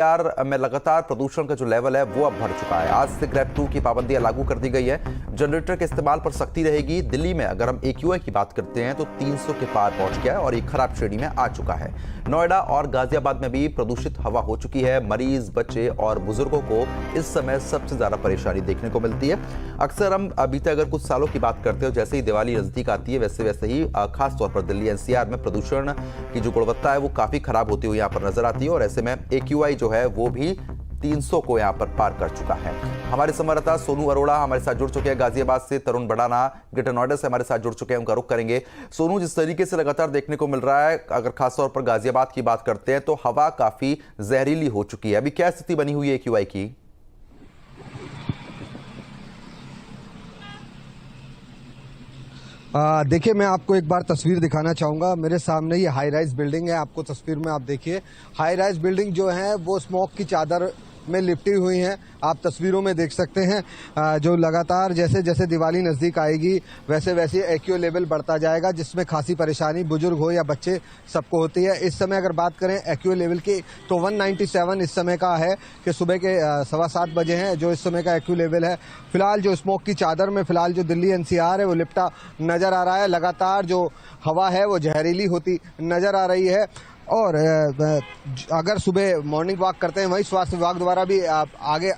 में लगातार प्रदूषण का जो लेवल है वो अब बढ़ चुका है। आज से ग्रेड 2 की पाबंदियां लागू कर दी गई है। जनरेटर के इस्तेमाल पर सख्ती रहेगी। दिल्ली में अगर हम AQI की बात करते हैं तो 300 के पार पहुंच गया है और एक खराब श्रेणी में आ चुका है। नोएडा और गाजियाबाद में भी प्रदूषित हवा हो चुकी है। मरीज, बच्चे और बुजुर्गों को इस समय सबसे ज्यादा परेशानी देखने को मिलती है। अक्सर हम बीते अगर कुछ सालों की बात करते हो, जैसे ही दिवाली नजदीक आती है वैसे ही खासतौर पर दिल्ली NCR में प्रदूषण की जो गुणवत्ता है वो काफी खराब होती हुई यहाँ पर नजर आती है और ऐसे में AQI जो है वो भी 300 को यहां पर पार कर चुका है। हमारे संवाददाता सोनू अरोड़ा हमारे साथ जुड़ चुके हैं गाजियाबाद से, तरुण बड़ाना ग्रेटर नोएडा से हमारे साथ जुड़ चुके हैं, उनका रुख करेंगे। सोनू, जिस तरीके से लगातार देखने को मिल रहा है, अगर खासतौर पर गाजियाबाद की बात करते हैं तो हवा काफी जहरीली हो चुकी है। अभी क्या स्थिति बनी हुई है AQI की? देखिए, मैं आपको एक बार तस्वीर दिखाना चाहूँगा। मेरे सामने ये हाई राइज बिल्डिंग है। आपको तस्वीर में आप देखिए, हाई राइज बिल्डिंग जो है वो स्मोक की चादर में लिपटी हुई हैं। आप तस्वीरों में देख सकते हैं जो लगातार जैसे जैसे दिवाली नज़दीक आएगी वैसे वैसे AQI लेवल बढ़ता जाएगा, जिसमें खासी परेशानी बुजुर्ग हो या बच्चे सबको होती है। इस समय अगर बात करें AQI लेवल की तो 197 इस समय का है कि सुबह के 7:15 बजे हैं जो इस समय का AQI लेवल है। फिलहाल जो स्मोक की चादर में फिलहाल जो दिल्ली NCR है वो लिपटा नज़र आ रहा है। लगातार जो हवा है वो जहरीली होती नज़र आ रही है और अगर सुबह मॉर्निंग वॉक करते हैं, वहीं स्वास्थ्य विभाग द्वारा भी आगे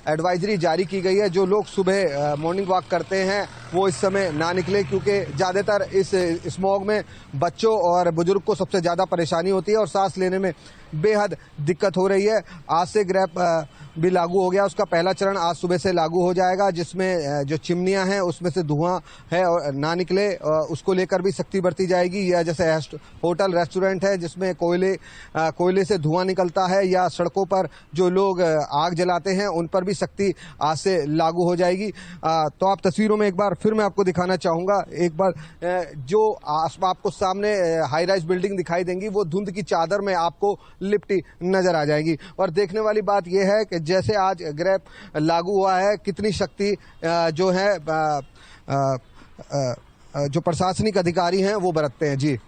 एडवाइजरी जारी की गई है। जो लोग सुबह मॉर्निंग वॉक करते हैं वो इस समय ना निकले, क्योंकि ज़्यादातर इस स्मॉग में बच्चों और बुजुर्ग को सबसे ज़्यादा परेशानी होती है और सांस लेने में बेहद दिक्कत हो रही है। आज से ग्रेप भी लागू हो गया। उसका पहला चरण आज सुबह से लागू हो जाएगा, जिसमें जो चिमनियां हैं उसमें से धुआं है और ना निकले उसको लेकर भी सख्ती बरती जाएगी। या जैसे होटल रेस्टोरेंट है जिसमें कोयले से धुआं निकलता है या सड़कों पर जो लोग आग जलाते हैं उन पर भी सख्ती आज से लागू हो जाएगी। तो आप तस्वीरों में एक बार फिर मैं आपको दिखाना चाहूँगा। एक बार जो आपको सामने हाई राइज बिल्डिंग दिखाई देंगी वो धुंध की चादर में आपको लिपटी नजर आ जाएगी। और देखने वाली बात यह है कि जैसे आज ग्रेप लागू हुआ है, कितनी शक्ति जो है जो प्रशासनिक अधिकारी हैं वो बरतते हैं। जी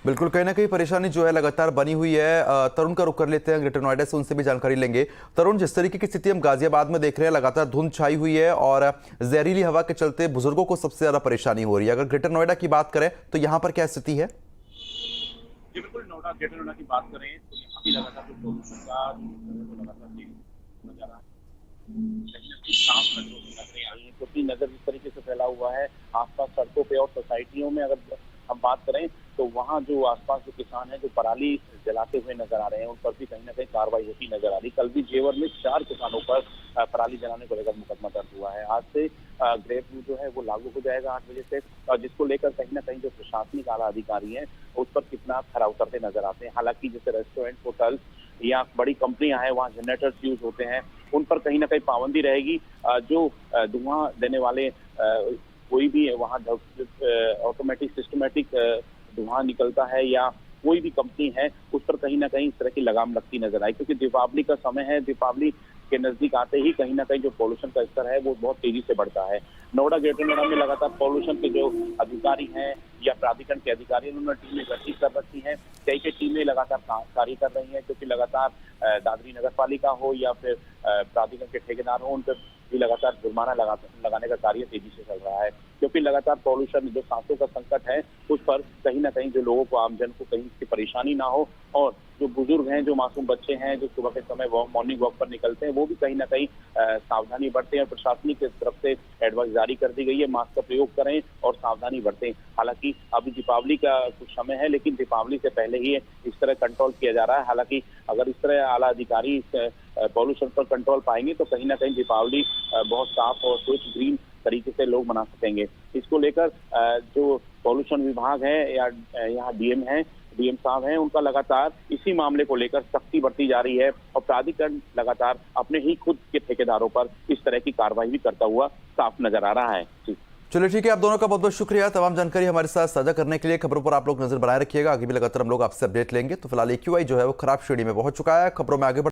बिल्कुल, कहीं ना कहीं परेशानी जो है लगातार बनी हुई है। तरुण का रुख कर लेते हैं ग्रेटर नोएडा से, उनसे भी जानकारी लेंगे। तरुण, जिस तरीके की स्थिति हम गाजियाबाद में देख रहे हैं, लगातार धुंध छाई हुई है और जहरीली हवा के चलते बुजुर्गों को सबसे ज्यादा परेशानी हो रही है। अगर ग्रेटर नोएडा की बात करें तो यहाँ पर क्या स्थिति है? जी बिल्कुल, ग्रेटर नोएडा की बात करें तो यहाँ भी लगातार जो प्रदूषण का लगातार नजर आ रहा है। साफ नजरें आई हैं, क्योंकि नजर इस तरीके से फैला हुआ है आसपास सड़कों पे और सोसाइटियों में। अगर हम बात करें तो वहाँ जो आसपास जो किसान हैं जो पराली जलाते हुए नजर आ रहे हैं, उन पर भी कहीं ना कहीं कार्रवाई होती नजर आ रही। कल भी जेवर में 4 किसानों पर पराली जलाने को लेकर मुकदमा दर्ज हुआ है। आज से ग्रेड 2 जो है वो लागू हो जाएगा 8 बजे से, और जिसको लेकर कहीं ना कहीं जो प्रशासनिक आला अधिकारी हैं उस पर कितना खरा उतरते नजर आते हैं। हालांकि जैसे रेस्टोरेंट, होटल या बड़ी कंपनियां हैं वहाँ जनरेटर्स यूज होते हैं, उन पर कहीं ना कहीं पाबंदी रहेगी। जो धुआं देने वाले कोई भी वहाँ ऑटोमेटिक सिस्टमेटिक धुआं निकलता है या कोई भी कंपनी है उस पर कहीं ना कहीं इस तरह की लगाम लगती नजर आई, क्योंकि दीपावली का समय है। दीपावली के नजदीक आते ही कहीं ना कहीं जो पॉल्यूशन का स्तर है वो बहुत तेजी से बढ़ता है। नोएडा ग्रेटर नोएडा में लगातार पॉल्यूशन के जो अधिकारी हैं या प्राधिकरण के अधिकारी, उन्होंने टीमें गठित कर रखी हैं। कई टीमें लगातार कार्य कर रही हैं, क्योंकि लगातार दादरी नगर पालिका हो या फिर प्राधिकरण के ठेकेदार हो, उन पर भी लगातार जुर्माना लगाने का कार्य तेजी से चल रहा है, क्योंकि लगातार पॉल्यूशन जो सांसों का संकट है उस पर कहीं ना कहीं जो लोगों को, आमजन को कहीं इसकी परेशानी ना हो। और जो बुजुर्ग हैं, जो मासूम बच्चे हैं, जो सुबह के समय मॉर्निंग वॉक पर निकलते हैं, वो भी कहीं ना कहीं सावधानी बरतें। और प्रशासनिक की तरफ से एडवाइस जारी कर दी गई है, मास्क का प्रयोग करें और सावधानी बरतें। हालांकि अभी दीपावली का कुछ समय है, लेकिन दीपावली से पहले ही इस तरह कंट्रोल किया जा रहा है। हालांकि अगर इस तरह आला अधिकारी पॉल्यूशन पर कंट्रोल पाएंगे तो कहीं ना कहीं दीपावली बहुत साफ और स्वच्छ ग्रीन तरीके से लोग मना सकेंगे। इसको लेकर जो पॉल्यूशन विभाग है या यहाँ डीएम साहब हैं, उनका लगातार इसी मामले को लेकर सख्ती बरती जा रही है और प्राधिकरण लगातार अपने ही खुद के ठेकेदारों पर इस तरह की कार्रवाई भी करता हुआ साफ नजर आ रहा है। चलिए ठीक है, आप दोनों का बहुत बहुत शुक्रिया तमाम जानकारी हमारे साथ साझा करने के लिए। खबरों पर आप लोग नजर बनाए रखिएगा, आगे भी लगातार हम लोग आपसे अपडेट लेंगे। तो फिलहाल AQI जो है वो खराब श्रेणी में पहुंच चुका है। खबरों में आगे